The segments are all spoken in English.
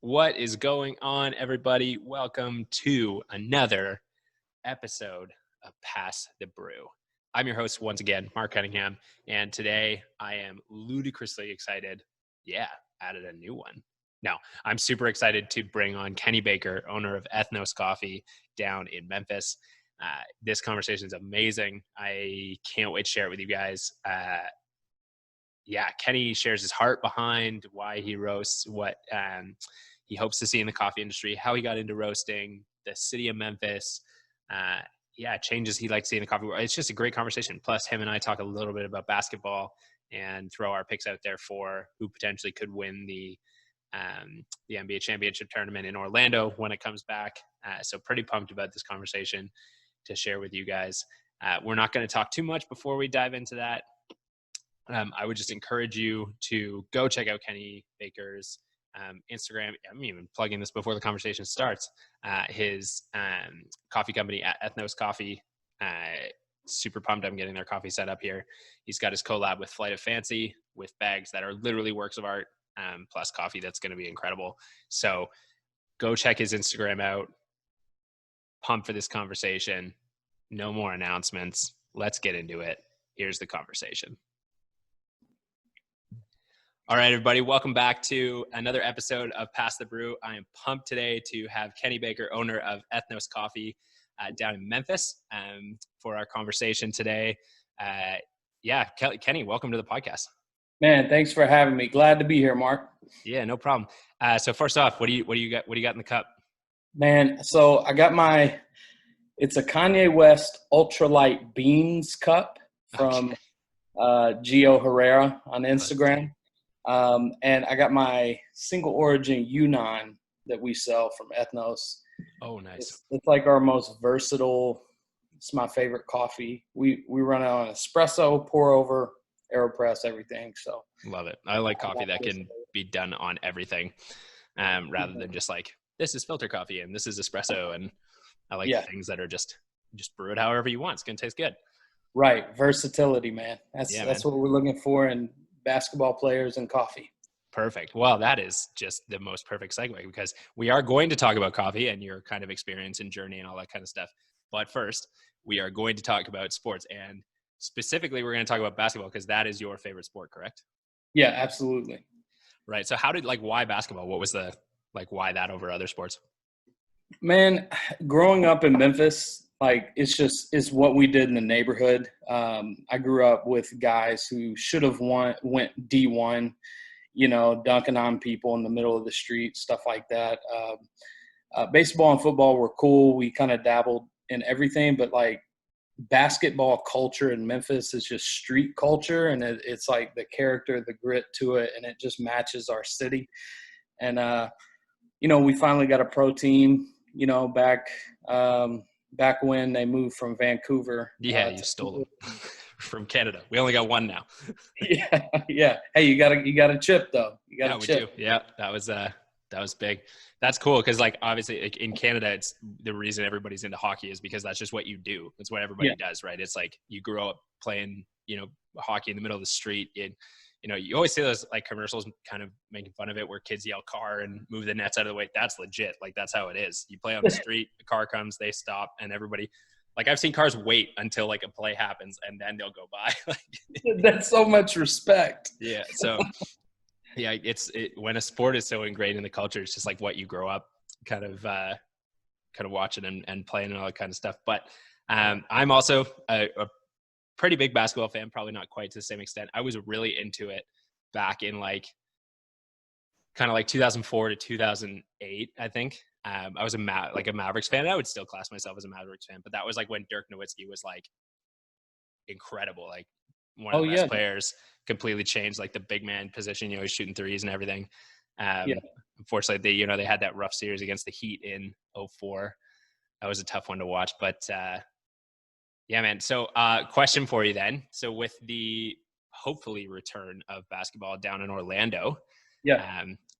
What is going on, everybody? Welcome to another episode of Pass the Brew. I'm your host once again, Mark Cunningham, and today I am ludicrously excited. Yeah, added a new one. No, I'm super excited to bring on Kenny Baker, owner of Ethnos Coffee down in Memphis. This conversation is amazing. I can't wait to share it with you guys. Kenny shares his heart behind why he roasts, what he hopes to see in the coffee industry, how he got into roasting, the city of Memphis, changes he'd like to see in the coffee world. It's just a great conversation. Plus, him and I talk a little bit about basketball and throw our picks out there for who potentially could win the NBA championship tournament in Orlando when it comes back. So pretty pumped about this conversation to share with you guys. We're not going to talk too much before we dive into that. I would just encourage you to go check out Kenny Baker's Instagram. I'm even plugging this before the conversation starts. His coffee company at Ethnos Coffee. Super pumped I'm getting their coffee set up here. He's got his collab with Flight of Fancy with bags that are literally works of art, plus coffee that's going to be incredible. So go check his Instagram out. Pumped for this conversation. No more announcements. Let's get into it. Here's the conversation. All right, everybody, welcome back to another episode of Pass the Brew. I am pumped today to have Kenny Baker, owner of Ethnos Coffee down in Memphis for our conversation today. Kenny, welcome to the podcast. Man, thanks for having me. Glad to be here, Mark. Yeah, no problem. So first off, what do you got in the cup? Man, so I got it's a Kanye West Ultralight Beans cup from Gio Herrera on Instagram. And I got my single origin Yunnan that we sell from Ethnos. Oh, nice. It's like our most versatile. It's my favorite coffee. We run it on espresso, pour over, AeroPress, everything. So love it. I like coffee that can be done on everything, rather than just like, this is filter coffee and this is espresso. And I like things that are just brew it however you want. It's going to taste good. Right. Versatility, man. That's what we're looking for in basketball players and coffee. Perfect. Well, that is just the most perfect segue because we are going to talk about coffee and your kind of experience and journey and all that kind of stuff. But first, we are going to talk about sports, and specifically we're going to talk about basketball because that is your favorite sport, correct? Yeah, absolutely. Right. So why basketball? What was why that over other sports? Man, growing up in Memphis, it's what we did in the neighborhood. I grew up with guys who should have went D1, dunking on people in the middle of the street, stuff like that. Baseball and football were cool. We kind of dabbled in everything, but basketball culture in Memphis is just street culture, and it's like the character, the grit to it, and it just matches our city. And we finally got a pro team, back when they moved from Vancouver. Yeah, you stole them from Canada. We only got one now. Yeah. Hey, you got a chip though. You got a chip. We do. Yeah, that was big. That's cool because obviously in Canada, it's the reason everybody's into hockey is because that's just what you do. That's what everybody does, right? It's like you grow up playing, hockey in the middle of the street. You always see those commercials kind of making fun of it where kids yell car and move the nets out of the way. That's legit. That's how it is. You play on the street, the car comes, they stop, and everybody I've seen cars wait until a play happens and then they'll go by. That's so much respect. Yeah. So yeah, when a sport is so ingrained in the culture, it's just what you grow up kind of watching and playing and all that kind of stuff. But I'm also a pretty big basketball fan, probably not quite to the same extent. I was really into it back in 2004 to 2008, I think. I was a Mavericks fan. I would still class myself as a Mavericks fan, but that was when Dirk Nowitzki was incredible, one of the best players, completely changed the big man position, he's shooting threes and everything. Unfortunately, they had that rough series against the Heat in 2004. That was a tough one to watch, but yeah, man. So question for you then. So with the hopefully return of basketball down in Orlando,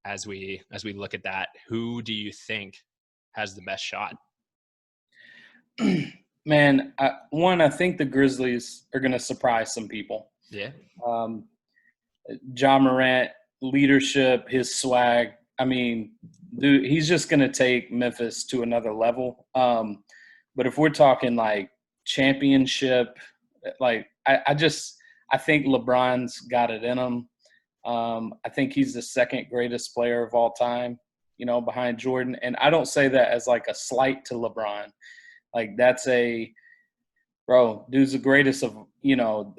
as we look at that, who do you think has the best shot? Man, I think the Grizzlies are going to surprise some people. Yeah. Ja Morant, leadership, his swag. I mean, dude, he's just going to take Memphis to another level. But if we're talking like championship, like I think LeBron's got it in him. I think he's the second greatest player of all time, behind Jordan. And I don't say that as like a slight to LeBron. Like that's bro, dude's the greatest of,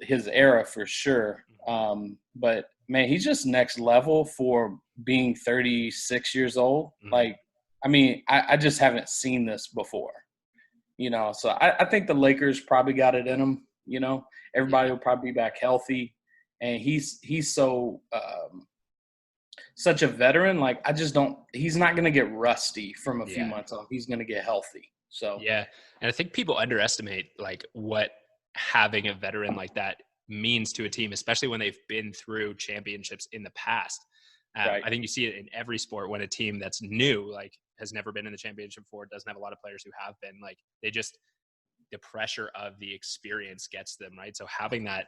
his era for sure. But man, he's just next level for being 36 years old. Mhm. Like, I mean, I just haven't seen this before, so I think the Lakers probably got it in them. Everybody will probably be back healthy, and he's so such a veteran. Like, he's not going to get rusty from a few months off. He's going to get healthy. So yeah, and I think people underestimate like what having a veteran like that means to a team, especially when they've been through championships in the past. Right. I think you see it in every sport when a team that's new, like has never been in the championship before, doesn't have a lot of players who have been, like the pressure of the experience gets them, right? So having that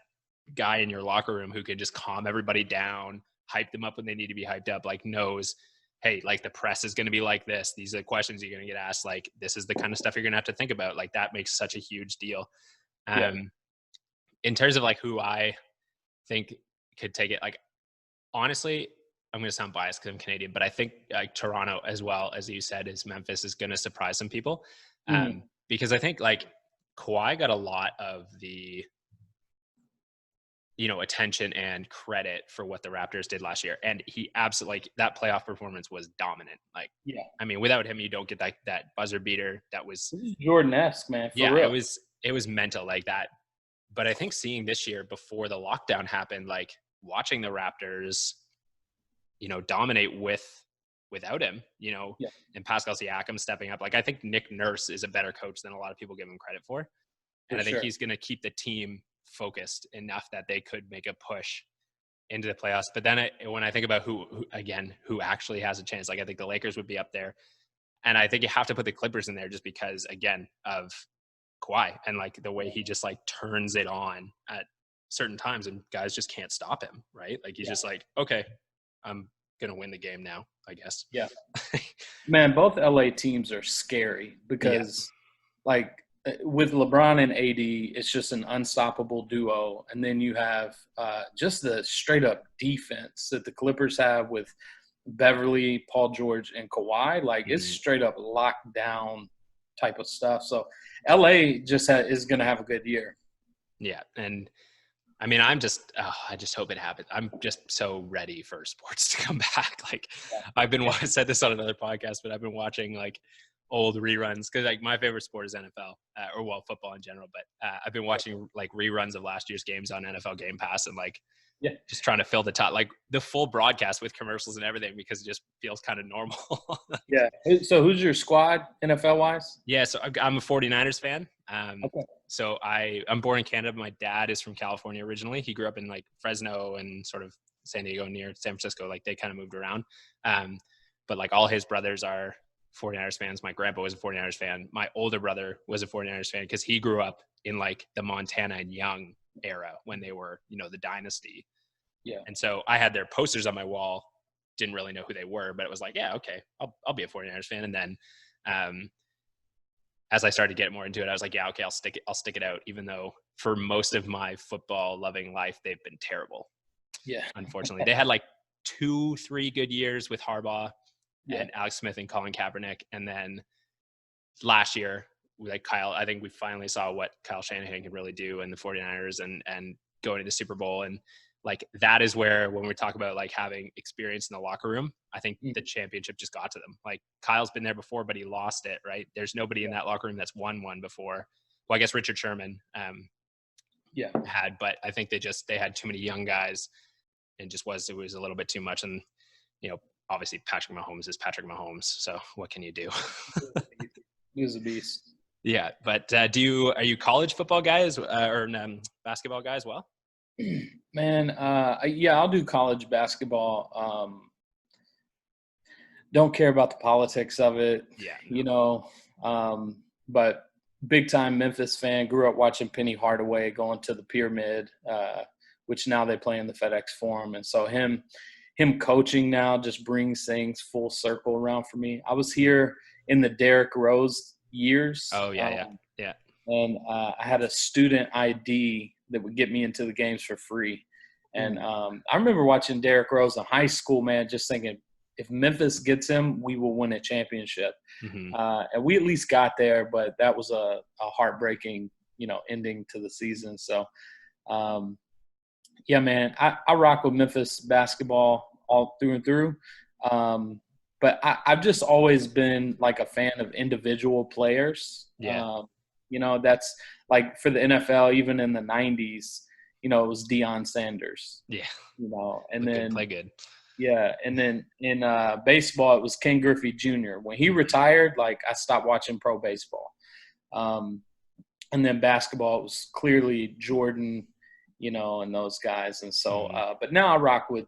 guy in your locker room who can just calm everybody down, hype them up when they need to be hyped up, like knows, hey, like the press is going to be like this. These are the questions you're going to get asked. Like this is the kind of stuff you're going to have to think about. Like that makes such a huge deal. In terms of like who I think could take it, like honestly, I'm going to sound biased because I'm Canadian, but I think like Toronto, as well as you said, is Memphis is going to surprise some people. Because I think like Kawhi got a lot of the, attention and credit for what the Raptors did last year. And he absolutely, like that playoff performance was dominant. Like, I mean, without him, you don't get that buzzer beater. That was Jordan-esque, man. For real. It was mental like that. But I think seeing this year before the lockdown happened, like watching the Raptors, dominate without him, and Pascal Siakam stepping up. Like I think Nick Nurse is a better coach than a lot of people give him credit for. And I think he's going to keep the team focused enough that they could make a push into the playoffs. But then when I think about who actually has a chance, like I think the Lakers would be up there. And I think you have to put the Clippers in there just because, again, of Kawhi and like the way he just like turns it on at certain times and guys just can't stop him, right? Like he's just like, okay, I'm going to win the game now, I guess. Yeah. Man, both LA teams are scary because like with LeBron and AD, it's just an unstoppable duo. And then you have just the straight up defense that the Clippers have with Beverly, Paul George, and Kawhi. Like it's straight up lockdown type of stuff. So LA just is going to have a good year. Yeah. And I mean, I just hope it happens. I'm just so ready for sports to come back. Like I said this on another podcast, but I've been watching like old reruns because like my favorite sport is NFL or football in general. But I've been watching like reruns of last year's games on NFL Game Pass and like just trying to fill the top, like the full broadcast with commercials and everything because it just feels kind of normal. So who's your squad NFL wise? Yeah. So I'm a 49ers fan. Okay. So I'm born in Canada. My dad is from California originally. He grew up in like Fresno and sort of San Diego near San Francisco. Like they kind of moved around. But like all his brothers are 49ers fans. My grandpa was a 49ers fan. My older brother was a 49ers fan because he grew up in like the Montana and Young era when they were, the dynasty. Yeah. And so I had their posters on my wall. Didn't really know who they were, but it was like, yeah, okay, I'll be a 49ers fan. And then as I started to get more into it, I was like, yeah, okay, I'll stick it out, even though for most of my football loving life, they've been terrible. Yeah. Unfortunately, they had like 2-3 good years with Harbaugh and Alex Smith and Colin Kaepernick. And then last year, I think we finally saw what Kyle Shanahan can really do in the 49ers and going to the Super Bowl. And like, that is where, when we talk about like having experience in the locker room, I think the championship just got to them. Like Kyle's been there before, but he lost it, right? There's nobody in that locker room that's won one before. Well, I guess Richard Sherman had, but I think they had too many young guys and it was a little bit too much. And, obviously Patrick Mahomes is Patrick Mahomes. So what can you do? He's a beast. Yeah. But are you college football guys or basketball guys as well? Man, I'll do college basketball. Don't care about the politics of it, but big time Memphis fan. Grew up watching Penny Hardaway going to the Pyramid, which now they play in the FedEx Forum. And so him him coaching now just brings things full circle around for me. I was here in the Derrick Rose years. Oh yeah. And I had a student ID that would get me into the games for free. And I remember watching Derrick Rose in high school, man, just thinking, if Memphis gets him, we will win a championship. Mm-hmm. And we at least got there, but that was a heartbreaking, ending to the season. So, yeah, man, I rock with Memphis basketball all through and through. But I've just always been like a fan of individual players. Yeah. That's like for the NFL, even in the 90s, it was Deion Sanders. Yeah. And then play good. Yeah, and then in baseball, it was Ken Griffey Jr. When he retired, like I stopped watching pro baseball. And then basketball, it was clearly Jordan, and those guys. And so, but now I rock with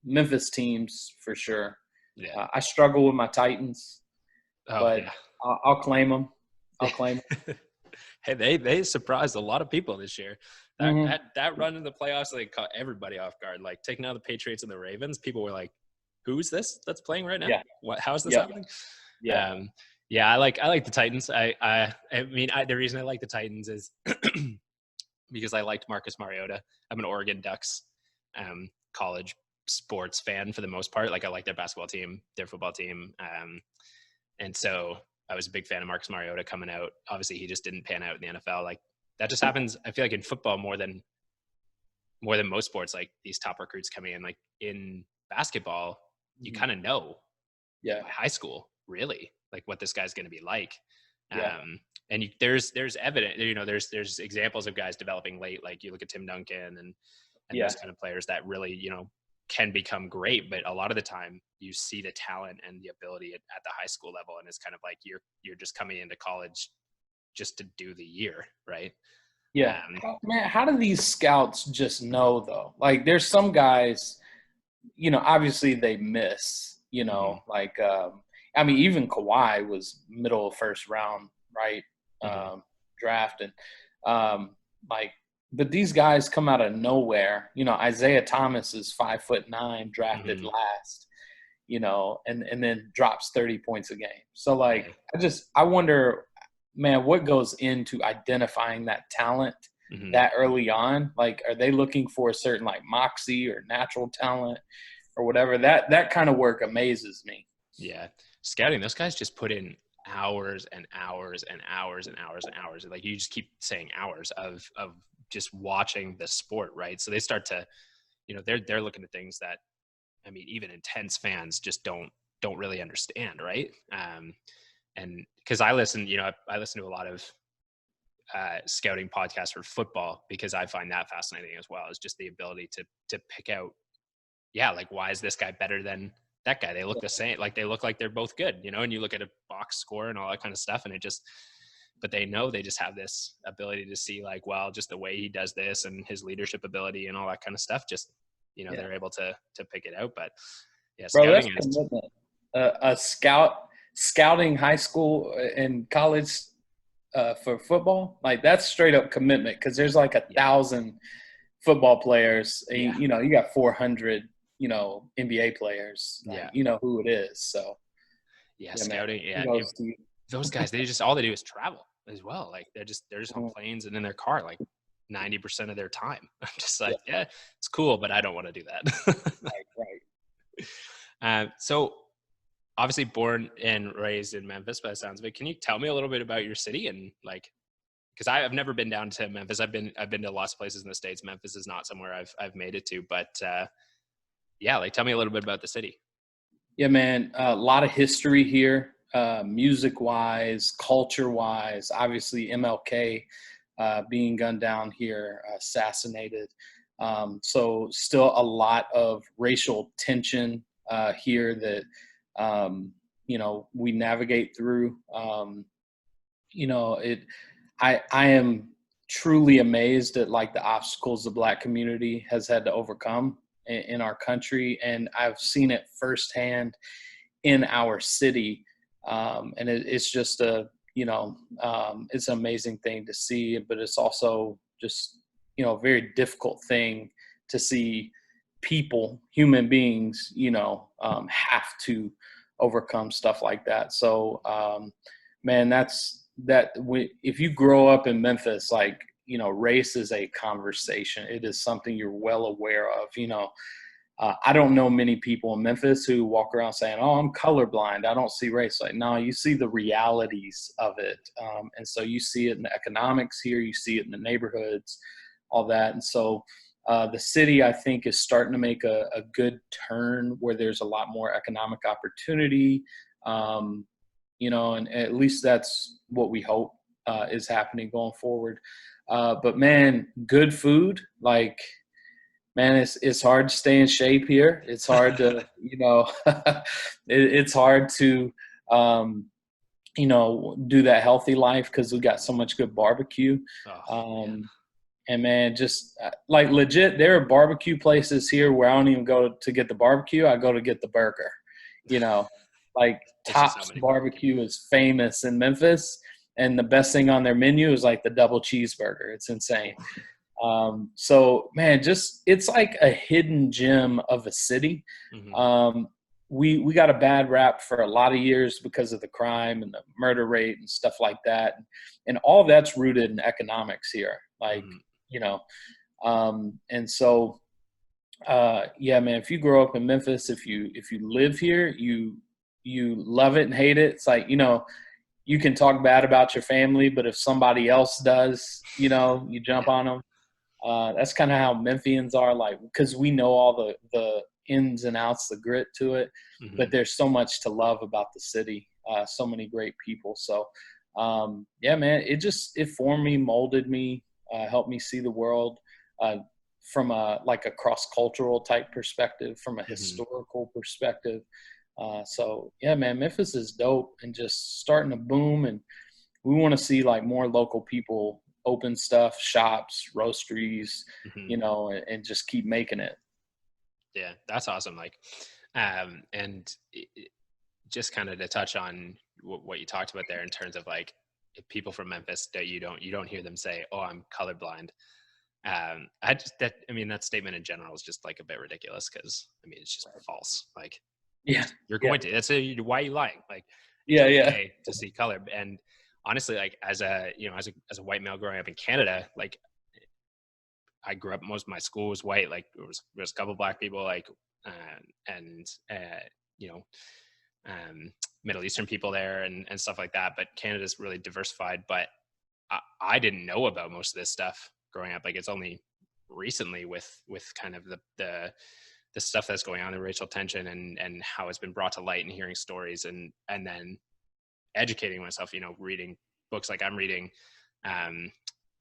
Memphis teams for sure. Yeah, I struggle with my Titans, but yeah. I'll claim them. Hey, they surprised a lot of people this year. That run in the playoffs, they caught everybody off guard. Like taking out the Patriots and the Ravens, people were like, "Who's this that's playing right now? Yeah. How is this happening?" Yeah. I like the Titans. I mean, the reason I like the Titans is because I liked Marcus Mariota. I'm an Oregon Ducks college sports fan for the most part. Like I like their basketball team, their football team, and so I was a big fan of Marcus Mariota coming out. Obviously, he just didn't pan out in the NFL. Like that just happens. I feel like in football more than most sports. Like these top recruits coming in. Like in basketball, you kind of know, by high school, really, like what this guy's going to be like. And there's evidence. There's examples of guys developing late. Like you look at Tim Duncan and those kind of players that really can become great, but a lot of the time you see the talent and the ability at the high school level, and it's kind of like you're just coming into college just to do the year, right? Yeah. Man, how do these scouts just know though? Like there's some guys, obviously they miss, like I mean, even Kawhi was middle of first round, right? Draft and but these guys come out of nowhere. Isaiah Thomas is 5'9", drafted last, and then drops 30 points a game. So I wonder, man, what goes into identifying that talent that early on? Like, are they looking for a certain like moxie or natural talent or whatever? That kind of work amazes me. Yeah. Scouting, those guys just put in hours and hours and hours and hours and hours. Like you just keep saying hours of just watching the sport, right? So they start to, they're looking at things that, I mean, even intense fans just don't really understand, right? And because I listen to a lot of scouting podcasts for football because I find that fascinating as well. Is just the ability to pick out, like why is this guy better than that guy? They look the same, like they look like they're both good, and you look at a box score and all that kind of stuff, and but they just have this ability to see like, well, just the way he does this and his leadership ability and all that kind of stuff, just, they're able to pick it out. But yeah, scouting scouting high school and college for football, like that's straight up commitment. Cause there's like 1,000 football players and you got 400, NBA players, you know who it is. So scouting. Man, those guys, all they do is travel as well. Like they're just on planes and in their car, like 90% of their time. I'm just like, it's cool, but I don't want to do that. Right. So obviously born and raised in Memphis by the sounds of it. Can you tell me a little bit about your city and like, because I've never been down to Memphis. I've been to lots of places in the States. Memphis is not somewhere I've made it to, but tell me a little bit about the city. Yeah, man. A lot of history here. Music wise, culture wise, obviously MLK being gunned down here, assassinated. So still a lot of racial tension here that, we navigate through. I am truly amazed at like the obstacles the Black community has had to overcome in our country. And I've seen it firsthand in our city. And it's just it's an amazing thing to see, but it's also just, a very difficult thing to see, people, human beings, have to overcome stuff like that. So, man, if you grow up in Memphis, like, race is a conversation. It is something you're well aware of. I don't know many people in Memphis who walk around saying, "Oh, I'm colorblind. I don't see race." Like, no, you see the realities of it. And so you see it in the economics here, you see it in the neighborhoods, all that. And so the city, I think, is starting to make a good turn where there's a lot more economic opportunity. And at least that's what we hope is happening going forward. But man, good food, like, man, it's hard to stay in shape here. It's hard to, it's hard to, do that healthy life because we got so much good barbecue. And man, just like legit, there are barbecue places here where I don't even go to get the barbecue. I go to get the burger, like Tops Barbecue is famous in Memphis. And the best thing on their menu is like the double cheeseburger. It's insane. So man, it's like a hidden gem of a city. We got a bad rap for a lot of years because of the crime and the murder rate and stuff like that. And all that's rooted in economics here. Like, and so, yeah, man, if you grow up in Memphis, if you live here, you love it and hate it. It's like, you can talk bad about your family, but if somebody else does, you jump on them. That's kind of how Memphians are, like, because we know all the ins and outs, the grit to it, but there's so much to love about the city, so many great people. So, yeah, man, it formed me, molded me, helped me see the world from a cross-cultural type perspective, from a historical perspective. So, yeah, man, Memphis is dope and just starting to boom, and we want to see like more local people open stuff, shops, roasteries, and just keep making it. Yeah, that's awesome. Like, and just kind of to touch on what you talked about there in terms of like people from Memphis that you don't hear them say, "Oh, I'm colorblind." That statement in general is just like a bit ridiculous because it's just false. Like, you're going to. That's why are you lying? Like, it's okay to see color. And honestly, like as a white male growing up in Canada, like I grew up, most of my school was white. Like there's a couple black people, like Middle Eastern people there and stuff like that. But Canada's really diversified. But I didn't know about most of this stuff growing up. Like it's only recently with kind of the stuff that's going on, the racial tension and how it's been brought to light and hearing stories and then educating myself, reading books like I'm reading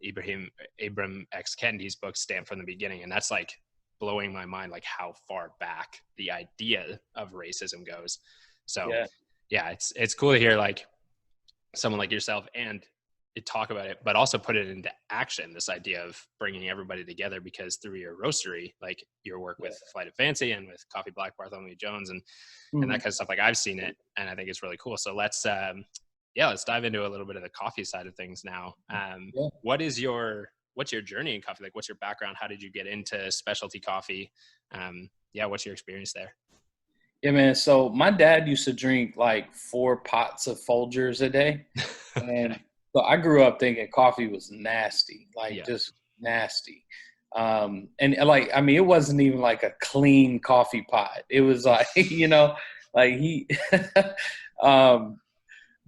Ibram X. Kendi's book, Stamped from the Beginning. And that's like blowing my mind, like how far back the idea of racism goes. So yeah, it's cool to hear like someone like yourself and talk about it, but also put it into action, this idea of bringing everybody together, because through your roastery, like your work with Flight of Fancy and with Coffee Black, Bartholomew Jones and that kind of stuff, like I've seen it and I think it's really cool. So let's dive into a little bit of the coffee side of things now. What's your journey in coffee? Like what's your background? How did you get into specialty coffee? What's your experience there? Yeah, man. So my dad used to drink like 4 pots of Folgers a day. And so I grew up thinking coffee was nasty, just nasty. And like, it wasn't even like a clean coffee pot. It was like, like he,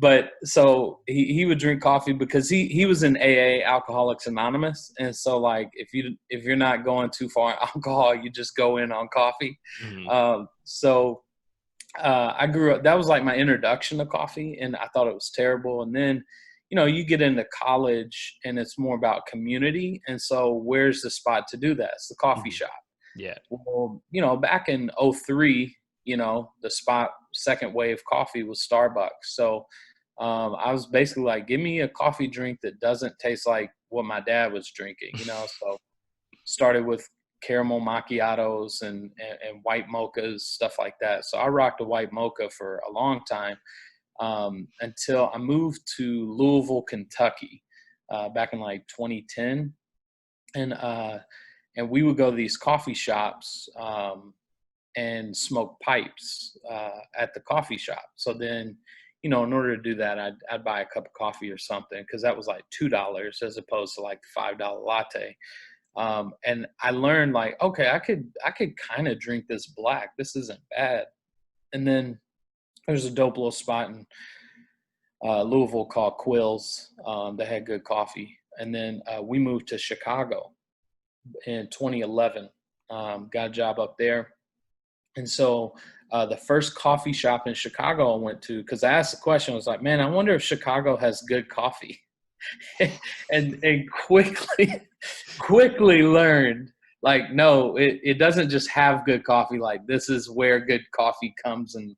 but so he would drink coffee because he was in AA, Alcoholics Anonymous. And so like, if you're not going too far in alcohol, you just go in on coffee. I grew up, that was like my introduction to coffee, and I thought it was terrible. And then, you get into college and it's more about community. And so where's the spot to do that? It's the coffee shop. Yeah. Well, back in 2003, the spot, second wave coffee was Starbucks. So I was basically like, give me a coffee drink that doesn't taste like what my dad was drinking, so started with caramel macchiatos and white mochas, stuff like that. So I rocked a white mocha for a long time until I moved to Louisville, Kentucky back in like 2010. And and we would go to these coffee shops and smoke pipes at the coffee shop. So then, in order to do that, I'd buy a cup of coffee or something, because that was like $2 as opposed to like the $5 latte. And I learned, like, okay, I could kind of drink this black. This isn't bad. And then there's a dope little spot in Louisville called Quills that had good coffee. And then we moved to Chicago in 2011. Got a job up there. And so the first coffee shop in Chicago I went to, because I asked the question, I was like, man, I wonder if Chicago has good coffee. and quickly learned, like, no, it doesn't just have good coffee. Like, this is where good coffee comes and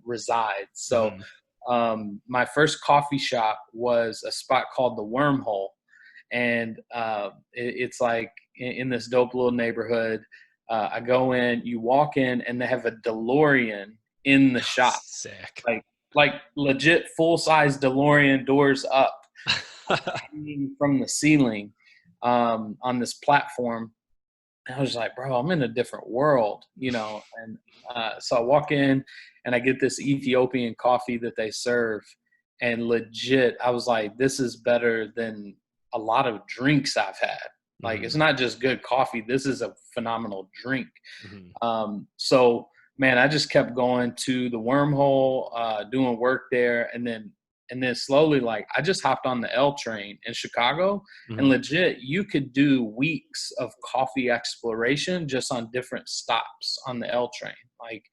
resides. So my first coffee shop was a spot called the Wormhole, and it's like in this dope little neighborhood. I go in, you walk in, and they have a DeLorean in the shop. Sick. Like legit full-size DeLorean, doors up, hanging from the ceiling on this platform. And I was like, bro, I'm in a different world, And so I walk in, and I get this Ethiopian coffee that they serve. And legit, I was like, this is better than a lot of drinks I've had. Like, it's not just good coffee. This is a phenomenal drink. So, man, I just kept going to the Wormhole, doing work there. And then slowly, like, I just hopped on the L train in Chicago, and legit, you could do weeks of coffee exploration just on different stops on the L train. Like,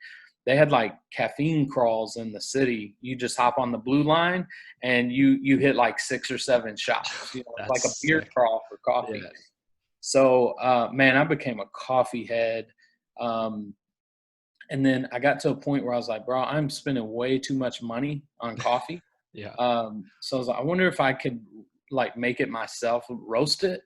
they had like caffeine crawls in the city. You just hop on the blue line and you hit like 6 or 7 shops, like a beer crawl for coffee. Yeah. So, man, I became a coffee head. And then I got to a point where I was like, bro, I'm spending way too much money on coffee. Yeah. So I was like, I wonder if I could like make it myself, roast it.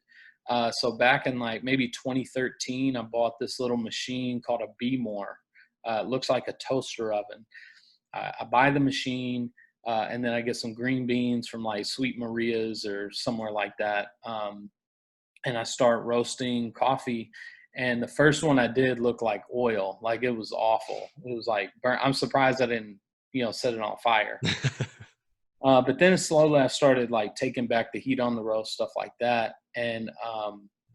So back in like maybe 2013, I bought this little machine called a B-More. It looks like a toaster oven. I buy the machine, and then I get some green beans from like Sweet Maria's or somewhere like that. And I start roasting coffee. And the first one I did looked like oil. Like, it was awful. It was like burnt. I'm surprised I didn't, set it on fire. But then slowly I started like taking back the heat on the roast, stuff like that. And,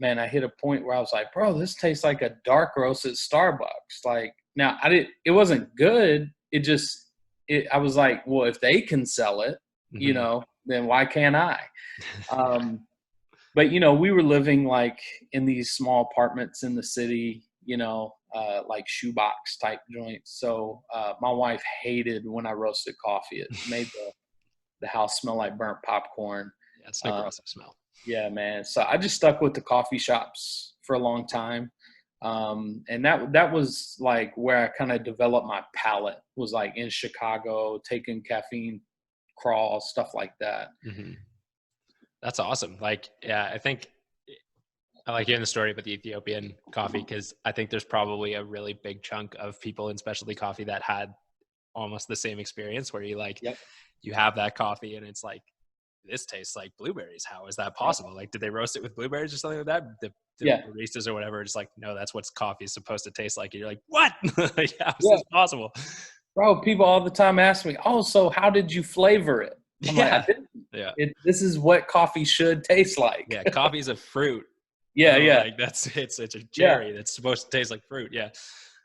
man, I hit a point where I was like, bro, this tastes like a dark roast at Starbucks. Like, now it wasn't good. I was like, well, if they can sell it, then why can't I? But, we were living like in these small apartments in the city, like shoebox type joints. So my wife hated when I roasted coffee. It made the house smell like burnt popcorn. Yeah, it's a gross smell. Yeah, man. So I just stuck with the coffee shops for a long time. And that was like where I kind of developed my palate, was like in Chicago, taking caffeine crawls, stuff like that. That's awesome. Like, yeah, I think I like hearing the story about the Ethiopian coffee, because I think there's probably a really big chunk of people in specialty coffee that had almost the same experience, where you have that coffee and it's like, this tastes like blueberries. How is that possible? Like, did they roast it with blueberries or something like that? The baristas or whatever are just like, no, that's what coffee is supposed to taste like. And you're like, what? Like, how is this possible? Bro, people all the time ask me, oh, so how did you flavor it? I'm like, I didn't. Yeah. This is what coffee should taste like. Yeah, coffee is a fruit. Yeah. Like, it's a cherry that's supposed to taste like fruit. Yeah.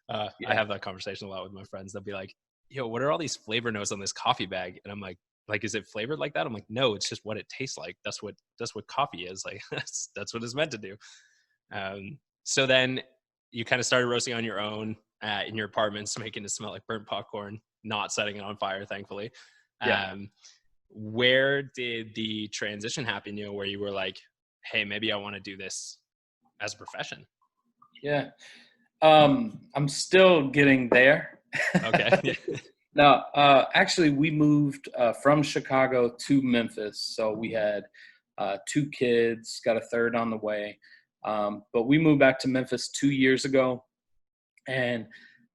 I have that conversation a lot with my friends. They'll be like, yo, what are all these flavor notes on this coffee bag? And I'm like, is it flavored like that? I'm like, no, it's just what it tastes like. That's what coffee is. Like, that's what it's meant to do. So then you kind of started roasting on your own in your apartments, making it smell like burnt popcorn, not setting it on fire, thankfully. Where did the transition happen, where you were like, hey, maybe I want to do this as a profession? Yeah. I'm still getting there. Okay. No, actually, we moved from Chicago to Memphis. So we had 2 kids, got a third on the way. But we moved back to Memphis 2 years ago. And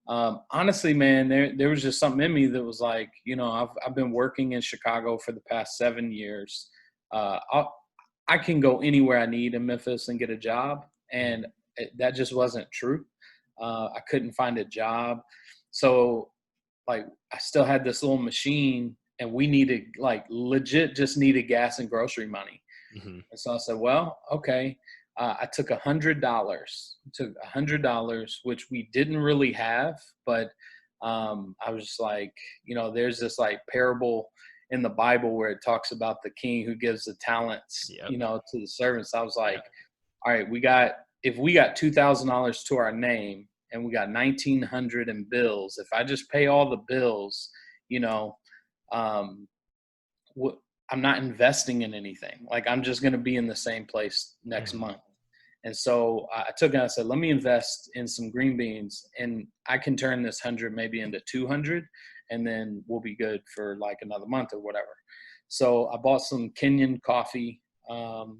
honestly, man, there was just something in me that was like, I've been working in Chicago for the past 7 years. I can go anywhere I need in Memphis and get a job. And that just wasn't true. I couldn't find a job. So like I still had this little machine and we needed like legit just needed gas and grocery money. Mm-hmm. And so I said, well, okay. I took $100, which we didn't really have, but I was just like, there's this like parable in the Bible where it talks about the king who gives the talents, Yep. To the servants. I was like, all right, if we got $2,000 to our name and we got 1,900 in bills, if I just pay all the bills, I'm not investing in anything. Like I'm just going to be in the same place next month. And so I took it and I said, let me invest in some green beans and I can turn this 100 maybe into 200 and then we'll be good for like another month or whatever. So I bought some Kenyan coffee off,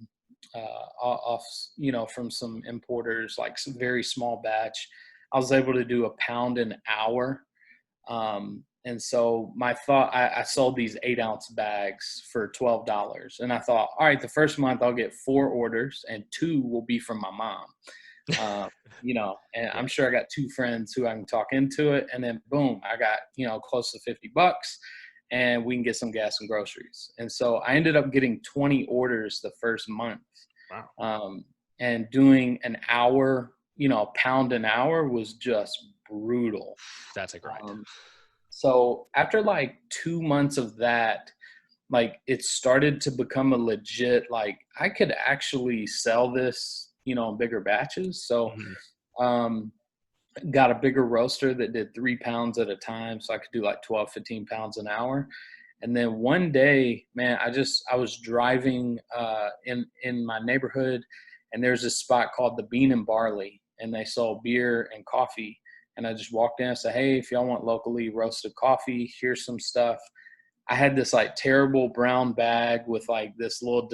from some importers, like some very small batch. I was able to do £1 an hour. And so my thought, I sold these 8-ounce bags for $12. And I thought, all right, the first month I'll get 4 orders and 2 will be from my mom. And I'm sure I got 2 friends who I can talk into it. And then boom, I got, close to $50 and we can get some gas and groceries. And so I ended up getting 20 orders the first month. Wow. And doing an hour, £1 an hour was just brutal. That's a grind. So after like 2 months of that, like it started to become a legit, like I could actually sell this, in bigger batches. So, got a bigger roaster that did 3 pounds at a time. So I could do like 12, 15 pounds an hour. And then one day, man, I was driving in my neighborhood and there's this spot called the Bean and Barley and they sold beer and coffee. And I just walked in and said, hey, if y'all want locally roasted coffee, here's some stuff. I had this like terrible brown bag with like this little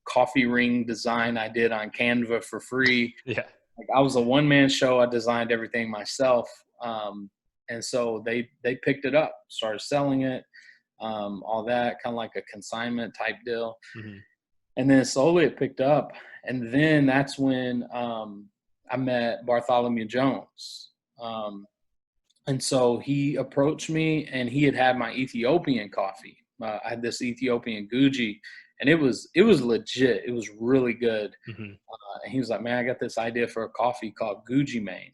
coffee ring design I did on Canva for free. Yeah. Like I was a one-man show. I designed everything myself. And so they picked it up, started selling it, all that, kind of like a consignment type deal. Mm-hmm. And then slowly it picked up. And then that's when I met Bartholomew Jones. And so he approached me and he had my Ethiopian coffee. I had this Ethiopian Guji and it was legit. It was really good. Mm-hmm. And he was like, man, I got this idea for a coffee called Guji Mane.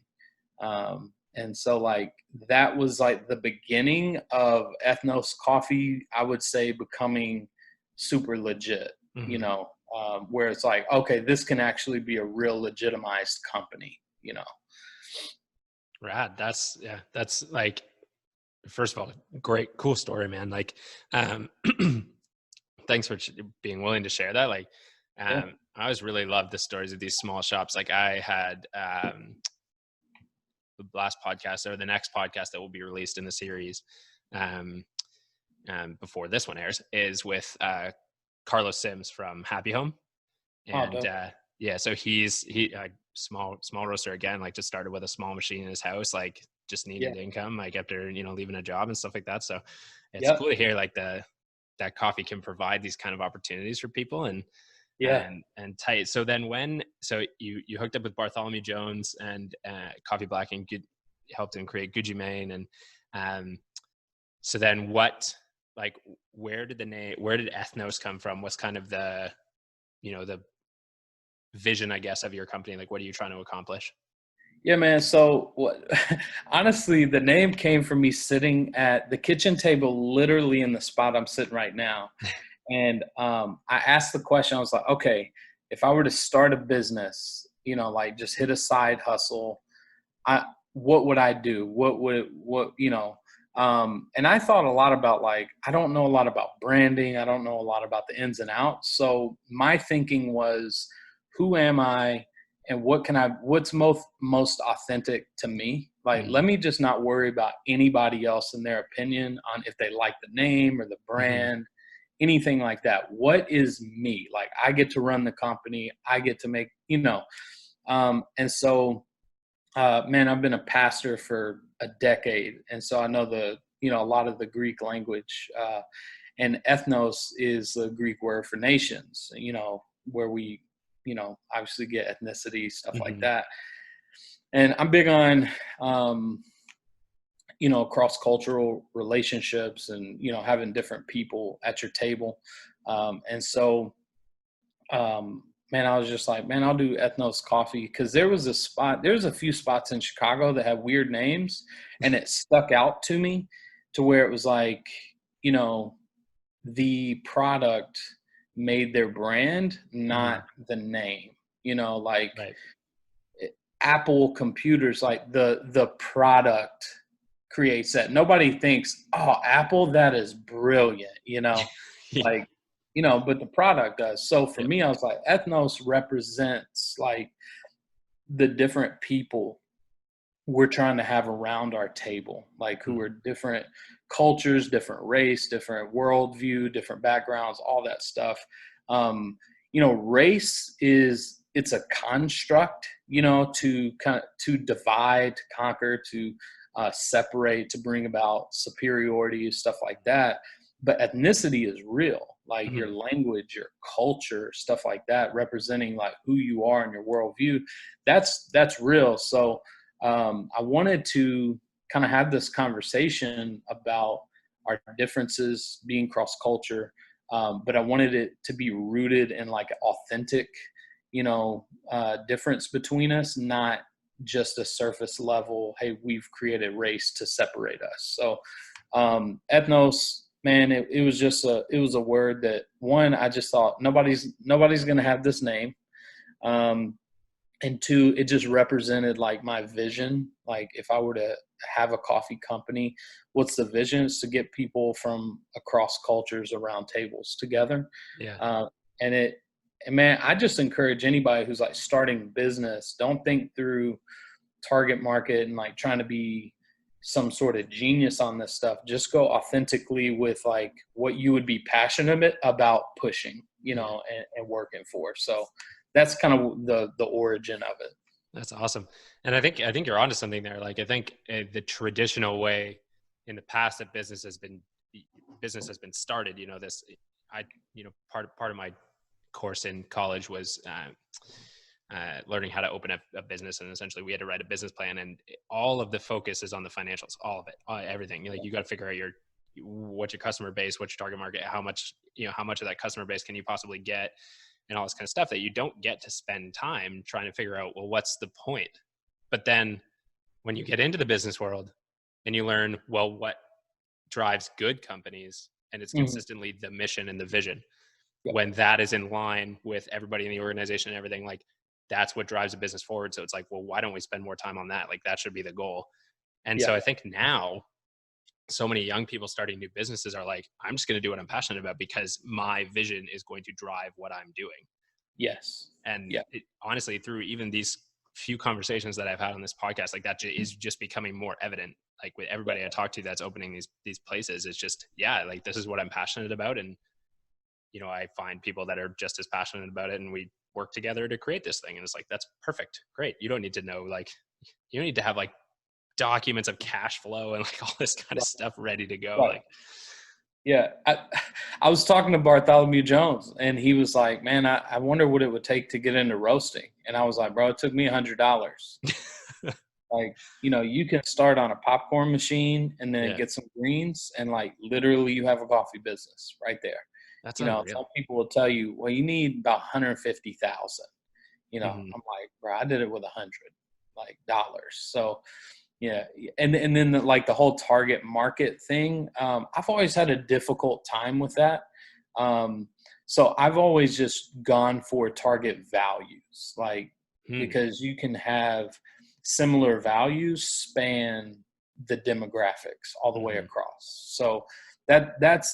And so like, that was like the beginning of Ethnos Coffee, I would say becoming super legit, where it's like, okay, this can actually be a real legitimized company, Rad. That's like, first of all, great, cool story, man. Like, thanks for being willing to share that. Like, I always really love the stories of these small shops. Like I had, the last podcast or the next podcast that will be released in the series, before this one airs is with, Carlos Sims from Happy Home. And, so he small roaster again, like just started with a small machine in his house, like just needed income, like after, leaving a job and stuff like that. So it's cool to hear like that coffee can provide these kind of opportunities for people and tight. So then you hooked up with Bartholomew Jones and Coffee Black and helped him create Guji Mane. And so then where did Ethnos come from? What's kind of the vision, I guess, of your company? Like, what are you trying to accomplish? Yeah, man. So honestly, the name came from me sitting at the kitchen table, literally in the spot I'm sitting right now. And I asked the question, I was like, okay, if I were to start a business, like just hit a side hustle, what would I do? And I thought a lot about like, I don't know a lot about branding. I don't know a lot about the ins and outs. So my thinking was, who am I and what's most authentic to me? Like, let me just not worry about anybody else and their opinion on if they like the name or the brand, anything like that. What is me? Like, I get to run the company. I get to make, and so, man, I've been a pastor for a decade. And so I know a lot of the Greek language, and ethnos is the Greek word for nations, where we, obviously get ethnicity, stuff like Hmm. that. And I'm big on, cross-cultural relationships and, having different people at your table. And so, man, I was just like, man, I'll do Ethnos Coffee because there's a few spots in Chicago that have weird names, and it stuck out to me to where it was like, you know, the product made their brand, Hmm. not the name. Like Right. Apple computers, like the product creates that. Nobody thinks, oh, Apple, that is brilliant, Yeah. like, but the product does. So for Yep. me, I was like, Ethnos represents like the different people we're trying to have around our table, like who Mhm. are different cultures, different race, different worldview, different backgrounds, all that stuff. Race it's a construct, to to divide, to conquer, to separate, to bring about superiority, stuff like that. But ethnicity is real, like your Mhm. language, your culture, stuff like that, representing like who you are and your worldview. That's real. So I wanted to kind of have this conversation about our differences being cross culture, but I wanted it to be rooted in like authentic, difference between us, not just a surface level. Hey, we've created race to separate us. So, ethnos, man, it was just it was a word that one I just thought nobody's gonna have this name. Um, and two, it just represented like my vision. Like if I were to have a coffee company, what's the vision? Is to get people from across cultures around tables together. Yeah. uh, and it and man, I just encourage anybody who's like starting business, don't think through target market and like trying to be some sort of genius on this stuff. Just go authentically with like what you would be passionate about pushing, Yeah. and working for. So that's kind of the origin of it. That's awesome. And I think you're onto something there. Like I think the traditional way in the past that business has been started, this I part of my course in college was learning how to open a business, and essentially we had to write a business plan, and all of the focus is on the financials, all of it, everything. Like you got to figure out what's your customer base, what's your target market, how much of that customer base can you possibly get, and all this kind of stuff that you don't get to spend time trying to figure out, well, what's the point? But then when you get into the business world and you learn, well, what drives good companies, and it's Mm-hmm. consistently the mission and the vision, Yep. when that is in line with everybody in the organization and everything, like that's what drives a business forward. So it's like, well, why don't we spend more time on that? Like that should be the goal. And Yeah. so I think now so many young people starting new businesses are like, I'm just going to do what I'm passionate about because my vision is going to drive what I'm doing. Yes. And Yeah. honestly, through even these few conversations that I've had on this podcast, like that is just becoming more evident. Like with Yeah. everybody I talk to that's opening these places, it's just, yeah, like this is what I'm passionate about. And I find people that are just as passionate about it, and we work together to create this thing. And it's like, that's perfect. Great. You don't need to know, like, you don't need to have like documents of cash flow and like all this kind of Right. stuff ready to go. Right. Like, Yeah. I was talking to Bartholomew Jones, and he was like, man, I wonder what it would take to get into roasting. And I was like, bro, it took me $100. Like, you can start on a popcorn machine and then yeah, get some greens, and like literally you have a coffee business right there. that's Some unreal. people will tell you, well, you need about 150,000. Hmm. I'm like, bro, I did it with 100 like dollars. So yeah, and then like the whole target market thing, I've always had a difficult time with that. Um, so I've always just gone for target values, like Hmm. because you can have similar values span the demographics all the way Hmm. across. So that's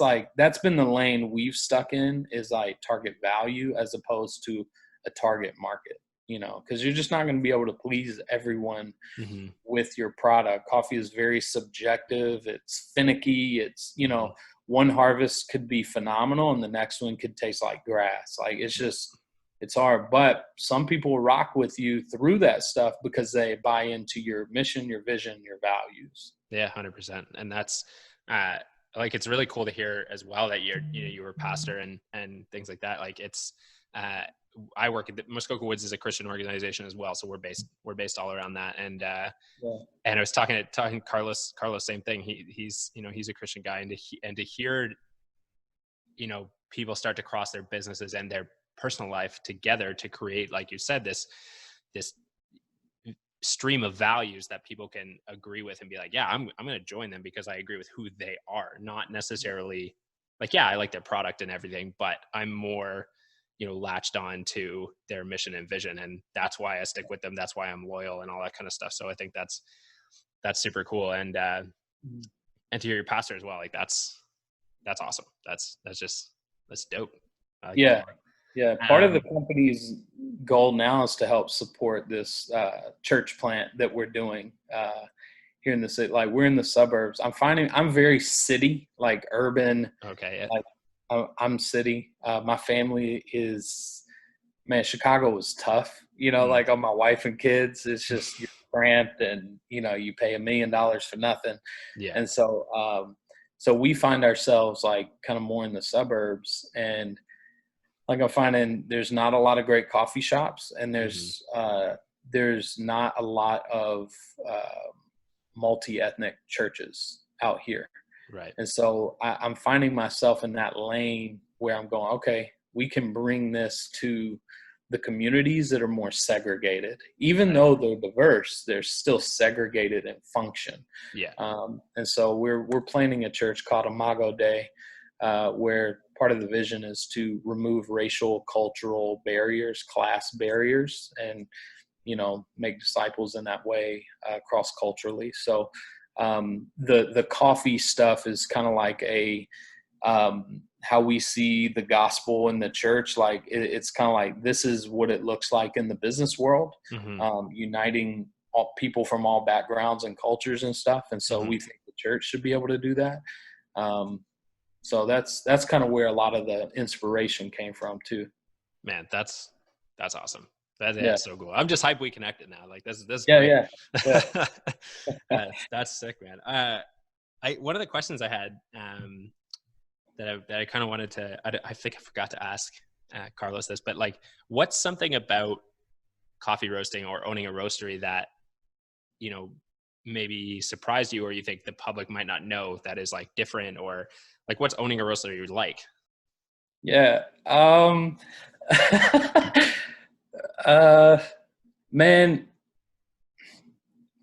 been the lane we've stuck in, is like target value as opposed to a target market. Because you're just not going to be able to please everyone Hmm. with your product. Coffee is very subjective. It's finicky. It's, Hmm. one harvest could be phenomenal and the next one could taste like grass. Like it's hard, but some people rock with you through that stuff because they buy into your mission, your vision, your values. Yeah, 100%. And that's uh like it's really cool to hear as well that you were a pastor and things like that. Like I work at Muskoka Woods is a Christian organization as well, so we're based all around that. And and I was talking Carlos, same thing. He's he's a Christian guy, and to hear people start to cross their businesses and their personal life together to create, like you said, this stream of values that people can agree with and be like, yeah, I'm going to join them because I agree with who they are, not necessarily like, yeah, I like their product and everything, but I'm more latched on to their mission and vision, and that's why I stick with them. That's why I'm loyal and all that kind of stuff. So I think that's super cool. And to hear your pastor as well, like that's awesome. That's dope. Yeah. Part of the company's goal now is to help support this church plant that we're doing here in the city. Like, we're in the suburbs. I'm very city, like urban. Okay. Yeah. Like, I'm city. My family is, man, Chicago was tough. Like on my wife and kids, it's just you're cramped, and you pay $1 million for nothing. Yeah. And so, so we find ourselves like kind of more in the suburbs, and like I'm finding there's not a lot of great coffee shops, and there's not a lot of multi-ethnic churches out here. Right. And so I'm finding myself in that lane where I'm going, okay, we can bring this to the communities that are more segregated. Even though they're diverse, they're still segregated in function. Yeah. And so we're planning a church called Imago Dei, where part of the vision is to remove racial, cultural barriers, class barriers, and make disciples in that way cross-culturally. So the coffee stuff is kind of like how we see the gospel in the church. Like it's kind of like, this is what it looks like in the business world, uniting all people from all backgrounds and cultures and stuff. And so we think the church should be able to do that. So that's kind of where a lot of the inspiration came from too. Man, that's awesome. That's so cool. I'm just hyped we connected now. Like this great. That's sick, man. One of the questions I had that I kind of wanted to, I think I forgot to ask Carlos this, but like, what's something about coffee roasting or owning a roastery that maybe surprised you, or you think the public might not know that is like different, or like what's owning a roastery like? Yeah. Man,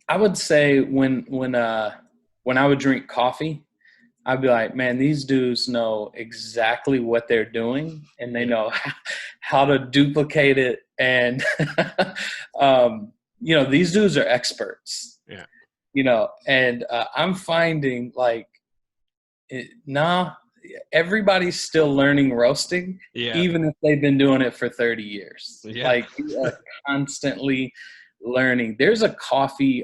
I would say when I would drink coffee, I'd be like, man, these dudes know exactly what they're doing, and they know how to duplicate it. And, these dudes are experts. Yeah. And I'm finding like, everybody's still learning roasting, even if they've been doing it for 30 years. Like, you are constantly learning. There's a coffee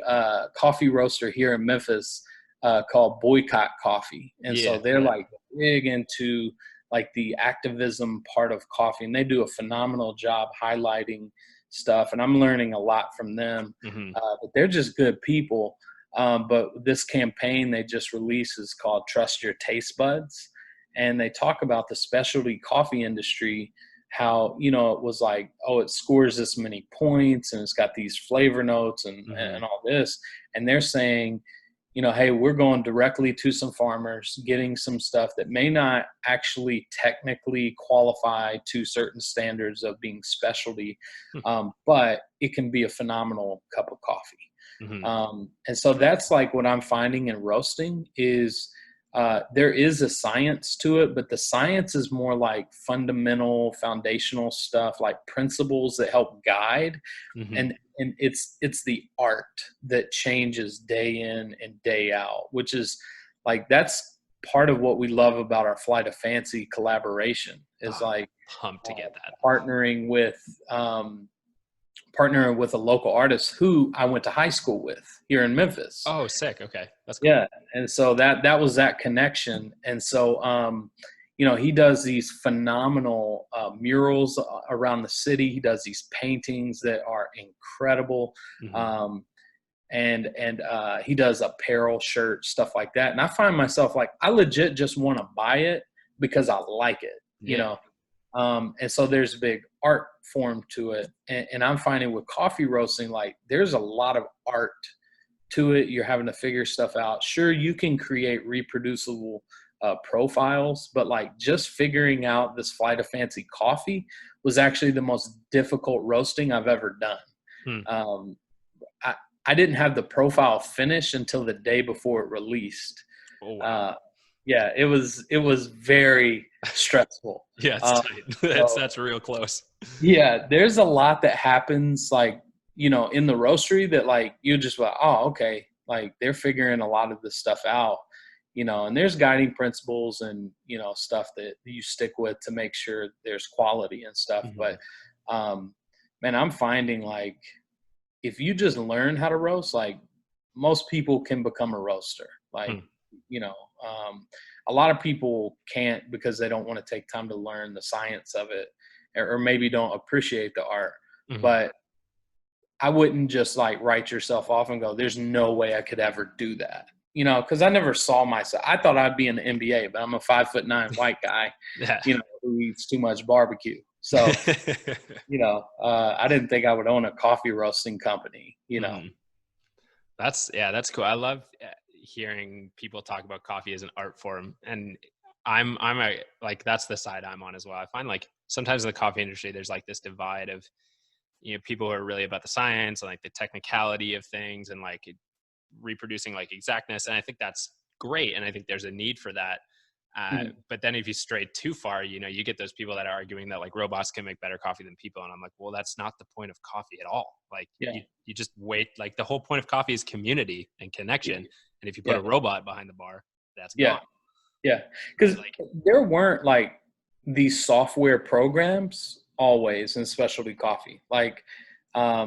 roaster here in Memphis called Boycott Coffee. And so they're like big into like the activism part of coffee, and they do a phenomenal job highlighting stuff. And I'm learning a lot from them, but they're just good people. But this campaign they just released is called Trust Your Taste Buds. And they talk about the specialty coffee industry, how, it was like, oh, it scores this many points and it's got these flavor notes and all this. And they're saying, hey, we're going directly to some farmers, getting some stuff that may not actually technically qualify to certain standards of being specialty, but it can be a phenomenal cup of coffee. And so that's like what I'm finding in roasting is there is a science to it, but the science is more like fundamental, foundational stuff, like principles that help guide. And it's the art that changes day in and day out, which is like, that's part of what we love about our Flight of Fancy collaboration is like pumped to get that partnering with a local artist who I went to high school with here in Memphis. Oh, sick. Okay. That's cool. Yeah. And so that was that connection. And so, he does these phenomenal murals around the city. He does these paintings that are incredible. And he does apparel, shirts, stuff like that. And I find myself like, I legit just want to buy it because I like it, And so there's a big art form to it. And I'm finding with coffee roasting, like there's a lot of art to it. You're having to figure stuff out. Sure, you can create reproducible profiles, but like just figuring out this flight of fancy coffee was actually the most difficult roasting I've ever done. Hmm. Um, I didn't have the profile finished until the day before it released. Oh, wow. Yeah, it was very stressful. Yeah, it's tight. So, That's real close. yeah, there's a lot that happens, like, in the roastery that like you just like, oh, okay, like they're figuring a lot of this stuff out, and there's guiding principles and stuff that you stick with to make sure there's quality and stuff. Hmm. But man, I'm finding like if you just learn how to roast, like most people can become a roaster. Like, Hmm. you know, um, a lot of people can't because they don't want to take time to learn the science of it, or maybe don't appreciate the art. Hmm. But I wouldn't just like write yourself off and go, there's no way I could ever do that. Because I never saw myself. I thought I'd be in the NBA, but I'm a 5'9" white guy, Yeah. who eats too much barbecue. So, I didn't think I would own a coffee roasting company. Mhm. That's cool. I love hearing people talk about coffee as an art form, and I'm a like that's the side I'm on as well. I find like sometimes in the coffee industry, there's like this divide of people who are really about the science and like the technicality of things and like reproducing like exactness, and I think that's great, and I think there's a need for that. Mhm. But then if you stray too far, you get those people that are arguing that like robots can make better coffee than people, and I'm like, well, that's not the point of coffee at all. Like Yeah. you just wait. Like the whole point of coffee is community and Yeah. connection, and if you put Yeah. a robot behind the bar, that's Yeah. gone. Yeah. Right? Because there weren't like these software programs always in specialty coffee. Like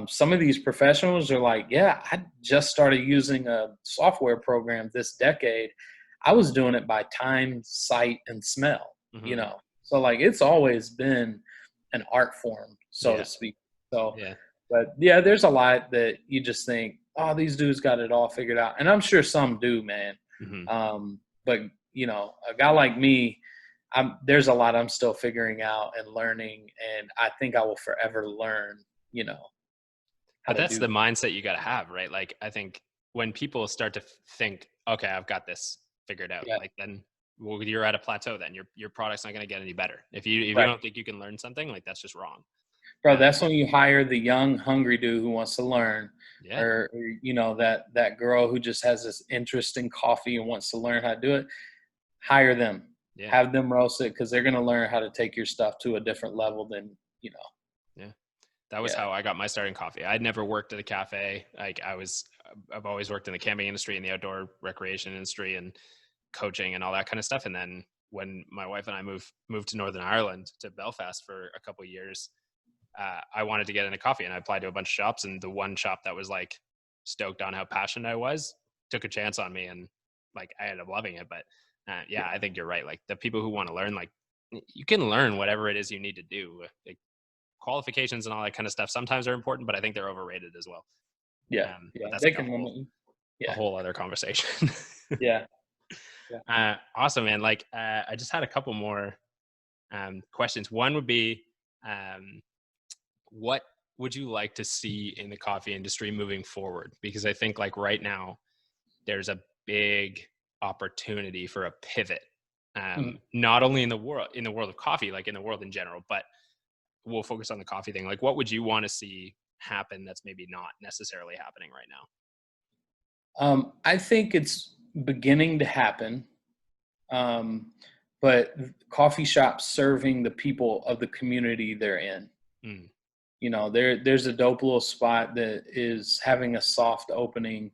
some of these professionals are like, yeah, I just started using a software program this decade. I was doing it by time, sight, and smell, you Hmm. know. So like it's always been an art form, so to Yeah, speak. So, yeah. but yeah, there's a lot that you just think, oh, these dudes got it all figured out. And I'm sure some do, man. Hmm. But a guy like me, there's a lot I'm still figuring out and learning, and I think I will forever learn, how But to that's do the that. mindset you got to have, right? Like I think when people start to think, okay, I've got this figured out, Yeah, like then well, you're at a plateau. Then your product's not going to get any better if you right. don't think you can learn something. Like that's just wrong. Bro, Um, that's when you hire the young, hungry dude who wants to learn, yeah, or that girl who just has this interest in coffee and wants to learn how to do it. Hire them, yeah, have them roast it because they're going to learn how to take your stuff to a different level than. yeah. That was Yeah, how I got my start in coffee. I'd never worked at a cafe. I've always worked in the camping industry and the outdoor recreation industry and coaching and all that kind of stuff. And then when my wife and I moved to Northern Ireland to Belfast for a couple of years, I wanted to get into coffee, and I applied to a bunch of shops. And the one shop that was like stoked on how passionate I was took a chance on me, and like I ended up loving it. But yeah, I think you're right. Like the people who want to learn, like you can learn whatever it is you need to do. Like, qualifications and all that kind of stuff sometimes are important, but I think they're overrated as well. yeah, yeah. But that's They like can limit you. a Yeah, whole other conversation. yeah, yeah. Awesome, man. Like I just had a couple more questions. One would be, what would you like to see in the coffee industry moving forward? Because I think like right now there's a big opportunity for a pivot, Mhm. not only in the world of coffee, like in the world in general, but we'll focus on the coffee thing. Like, what would you want to see happen that's maybe not necessarily happening right now? I think it's beginning to happen, um, but coffee shops serving the people of the community they're in. Mm. There's a dope little spot that is having a soft opening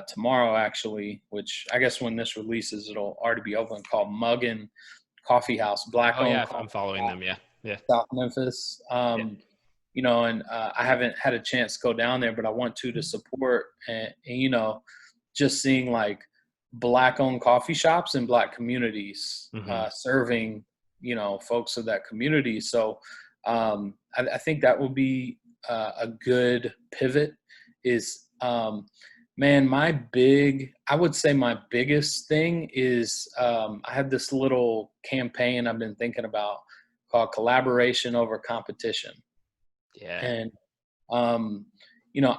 tomorrow, actually, which I guess when this releases, it'll already be open, called Muggin Coffee House, black Oh owned yeah, coffee I'm following house, them. Yeah, yeah, South Memphis. yeah. And I haven't had a chance to go down there, but I want to support and just seeing like black owned coffee shops in black communities Hmm. serving folks of that community. So I think that will be a good pivot. Is Man, I would say my biggest thing is I have this little campaign I've been thinking about called Collaboration Over Competition. Yeah. And,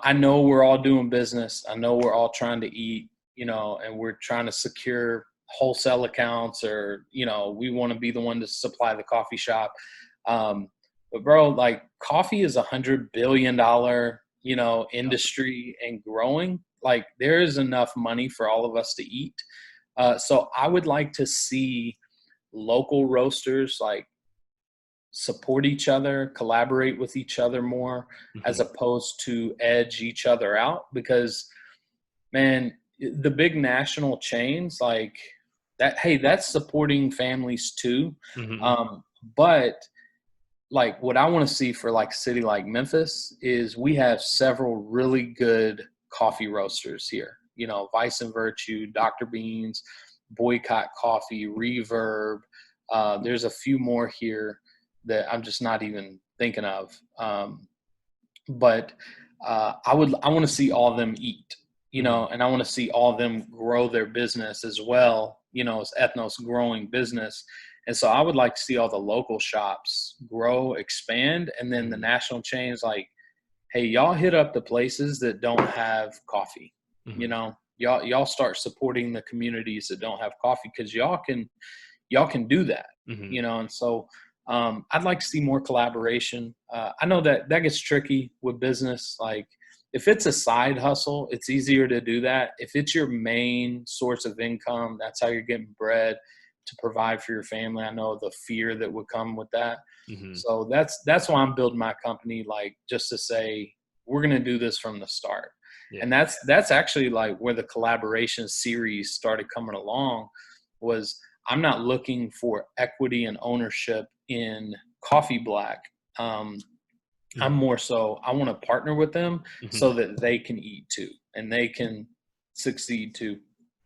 I know we're all doing business. I know we're all trying to eat, and we're trying to secure wholesale accounts, or, we want to be the one to supply the coffee shop. But bro, like, coffee is $100 billion, industry, and growing. Like, there is enough money for all of us to eat. So I would like to see local roasters like support each other, collaborate with each other more, as Mhm. opposed to edge each other out. Because, man, the big national chains like that, hey, that's supporting families too. Mhm. But like, what I want to see for like a city like Memphis is we have several really good coffee roasters here. Vice and Virtue, Dr. Beans, Boycott Coffee, Reverb. There's a few more here that I'm just not even thinking of. But I want to see all of them eat, Mhm. and I want to see all of them grow their business as well, as Ethnos growing business. And so I would like to see all the local shops grow, expand, and then the Mhm. national chains like, hey, y'all hit up the places that don't have coffee. Mhm. Y'all start supporting the communities that don't have coffee, because y'all can do that. Mhm. And so I'd like to see more collaboration. I know that gets tricky with business. Like, if it's a side hustle, it's easier to do that. If it's your main source of income, that's how you're getting bread to provide for your family. I know the fear that would come with that. Mhm. So that's why I'm building my company, like, just to say we're going to do this from the start. Yeah. And that's actually like where the collaboration series started coming along. Was I'm not looking for equity and ownership in Coffee Black. I'm Mhm. more so, I want to partner with them Mhm. so that they can eat too and they can succeed too.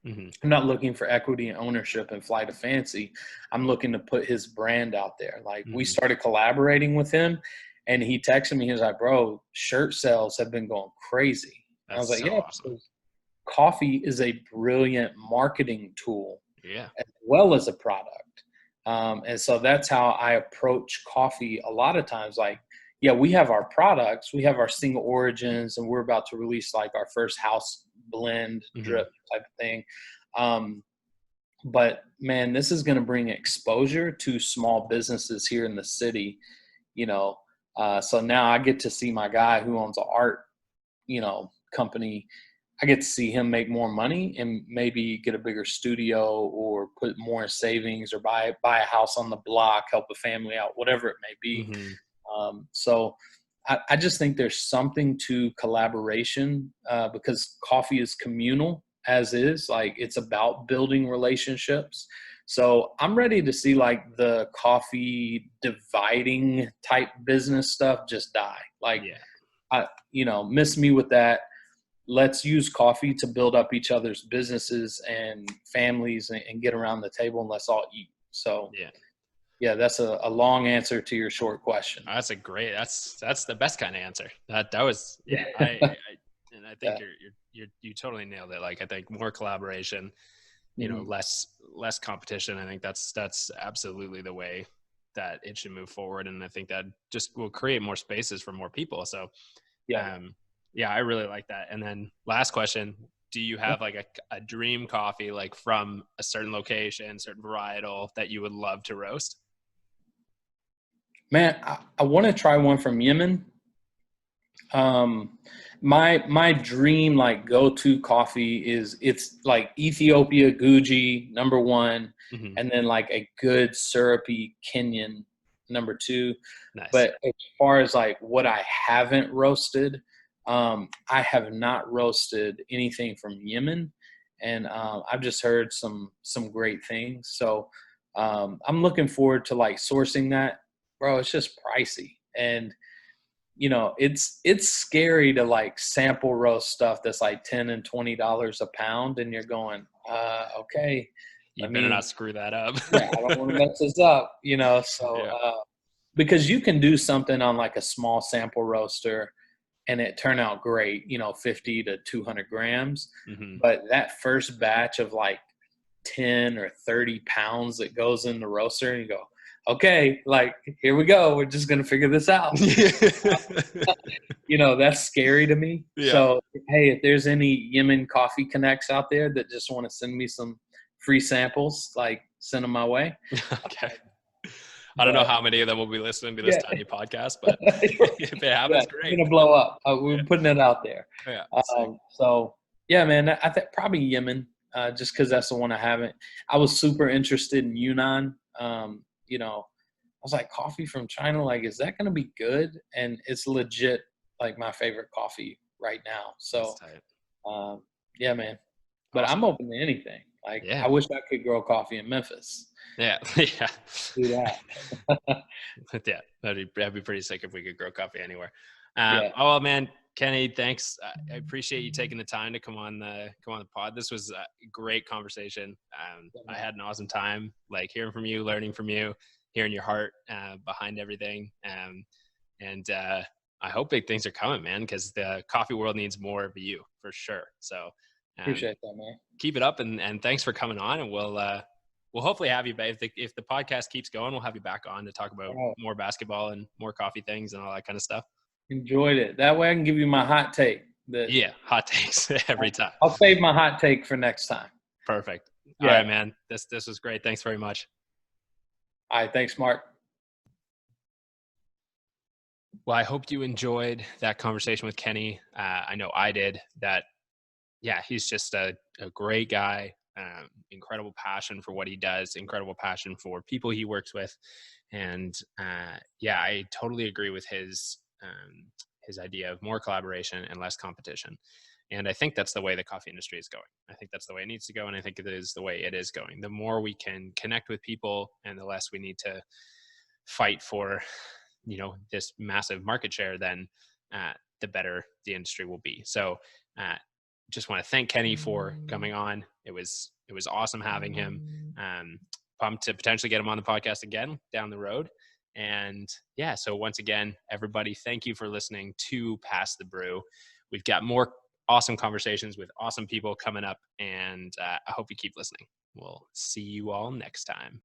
Mhm. I'm not looking for equity and ownership in Flight of Fancy. I'm looking to put his brand out there. Like, we Mhm. started collaborating with him, and he texted me. He was like, "Bro, shirt sales have been going crazy." And I was That's like, so "Yeah, awesome. because coffee is a brilliant marketing tool Yeah. as well as a product." And so that's how I approach coffee a lot of times. Like, yeah, we have our products, we have our single origins, and we're about to release like our first house blend Mhm. drip type of thing. Um, but man, this is going to bring exposure to small businesses here in the city, you know. So now I get to see my guy who owns an art, company. I get to see him make more money and maybe get a bigger studio or put more in savings or buy a house on the block, help a family out, whatever it may be. Mhm. So I just think there's something to collaboration, because coffee is communal as is. Like, it's about building relationships. So I'm ready to see like the coffee dividing type business stuff just die. Like, Yeah. miss me with that. Let's use coffee to build up each other's businesses and families, and get around the table, and let's all eat. So Yeah. yeah, that's a long answer to your short question. That's a great. That's the best kind of answer. That was yeah. Yeah. And I think Yeah. you totally nailed it. Like, I think more collaboration, Mhm. less competition. I think that's absolutely the way that it should move forward. And I think that just will create more spaces for more people. So Yeah. um, yeah, I really like that. And then last question: do you have like a dream coffee, like from a certain location, certain varietal that you would love to roast? Man, I want to try one from Yemen. Um, my dream like go-to coffee is, it's like Ethiopia Guji number one, Hmm. and then like a good syrupy Kenyan number two. Nice. But as far as like what I haven't roasted, I have not roasted anything from Yemen, and I've just heard some great things. So I'm looking forward to like sourcing that. Bro, it's just pricey, and it's scary to like sample roast stuff that's like $10 and $20 a pound, and you're going, okay, You let better me, not screw that up. yeah, I don't want to mess this up, so Yeah. because you can do something on like a small sample roaster and it turn out great, 50 to 200 grams, Hmm. but that first batch of like 10 or 30 pounds that goes in the roaster, and you go, okay, like, here we go. We're just going to figure this out. That's scary to me. Yeah. So, hey, if there's any Yemen Coffee connects out there that just want to send me some free samples, like, send them my way. Okay. I don't know how many of them will be listening to this tiny podcast, but if it happens, great. It's going to blow up. We're putting it out there. Yeah. So, yeah, man, I think probably Yemen, just because that's the one I haven't. I was super interested in Yunnan. I was like, coffee from China, like, is that going to be good? And it's legit, like, my favorite coffee right now. So, yeah, man. But Awesome. I'm open to anything. Like, I wish I could grow coffee in Memphis. Yeah. Yeah. Do that. Yeah. That'd be pretty sick if we could grow coffee anywhere. Oh, well, man, Kenny, thanks. I appreciate you taking the time to come on the pod. This was a great conversation. I had an awesome time, like, hearing from you, learning from you, hearing your heart behind everything. And I hope big things are coming, man, because the coffee world needs more of you for sure. So appreciate that, man. Keep it up, and thanks for coming on. And we'll hopefully have you back. If the podcast keeps going, we'll have you back on to talk about more basketball and more coffee things and all that kind of stuff. Enjoyed it. That way I can give you my hot take. Hot takes every time. I'll save my hot take for next time. Perfect. All right, man. This was great. Thanks very much. All right. Thanks, Mark. Well, I hope you enjoyed that conversation with Kenny. I know I did. He's just a great guy. Incredible passion for what he does, incredible passion for people he works with. And I totally agree with his idea of more collaboration and less competition. And I think that's the way the coffee industry is going. I think that's the way it needs to go. And I think it is the way it is going. The more we can connect with people and the less we need to fight for, this massive market share, then the better the industry will be. So just want to thank Kenny for coming on. It was awesome having him. Pumped to potentially get him on the podcast again down the road. And so once again, everybody, thank you for listening to Pass the Brew. We've got more awesome conversations with awesome people coming up, and I hope you keep listening. We'll see you all next time.